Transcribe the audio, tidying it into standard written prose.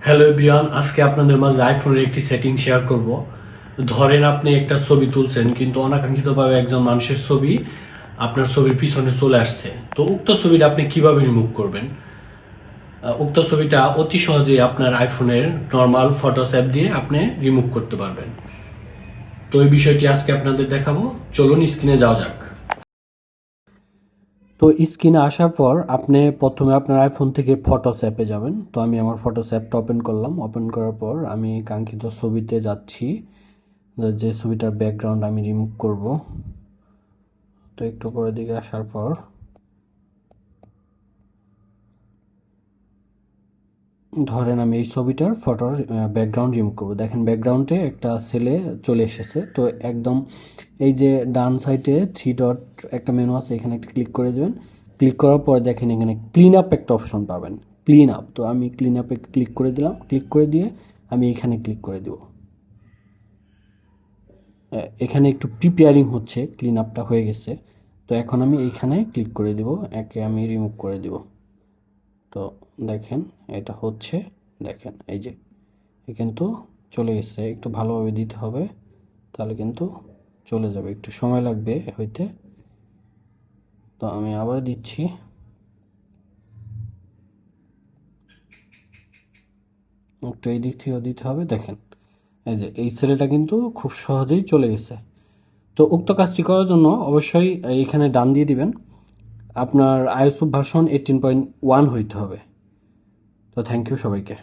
Hello everyone, আজকে আপনাদের মাঝে আইফোনের একটি সেটিং শেয়ার করব। ধরেন আপনি একটা ছবি তুলছেন, কিন্তু অনাকাঙ্ক্ষিতভাবে একজন মানুষের ছবি আপনার ছবির পিছনে চলে আসছে। তো উক্ত ছবিটা আপনি কিভাবে রিমুভ করবেন? উক্ত ছবিটা অতি সহজেই আপনার আইফোনের নর্মাল ফটোস অ্যাপ দিয়ে আপনি রিমুভ করতে পারবেন। তো এই বিষয়টি আজকে আপনাদের দেখাবো। চলুন স্ক্রিনে যাওয়া যাক। তো স্ক্রিনে আসার পর আপনি প্রথমে আপনার আইফোন থেকে ফটোস অ্যাপে যাবেন। তো আমি আমার ফটোস অ্যাপটা ওপেন করলাম। ওপেন করার পর আমি কাঙ্ক্ষিত ছবিতে যাচ্ছি, যে ছবিটার ব্যাকগ্রাউন্ড আমি রিমুভ করব। তো একটু পরের দিকে আসার পর ধরেন আমি এই ছবিটার ফটোর ব্যাকগ্রাউন্ড রিমুভ করব। দেখেন ব্যাকগ্রাউন্ডে একটা ছেলে চলে এসেছে। তো একদম এই যে ডান সাইডে থ্রি ডট একটা মেনু আছে, এখানে একটা ক্লিক করে দেবেন। ক্লিক করার পর দেখেন এখানে ক্লিন আপ একটা অপশন পাবেন, ক্লিন আপ। তো আমি ক্লিন আপে ক্লিক করে দিলাম। ক্লিক করে দিয়ে আমি এখানে ক্লিক করে দেব। এখানে একটু প্রিপেয়ারিং হচ্ছে, ক্লিন আপটা হয়ে গেছে। তো এখন আমি এইখানে ক্লিক করে দিব, একে আমি রিমুভ করে দিব। তো দেখেন এটা হচ্ছে, দেখেন এই যে কিন্তু চলে গেছে। একটু ভালোভাবে দিতে হবে, তাহলে কিন্তু চলে যাবে, একটু সময় লাগবে হইতে। তো আমি আবার দিচ্ছি। একটু এই দিক থেকেও দিতে হবে। দেখেন এই যে এই সেলটা কিন্তু খুব সহজেই চলে গেছে। তো উক্ত কাজটি করার জন্য অবশ্যই এইখানে ডান দিয়ে দিবেন, আপনার আইওএস ভার্সন 18.1 হইতে হবে। তো থ্যাংক ইউ সবাইকে।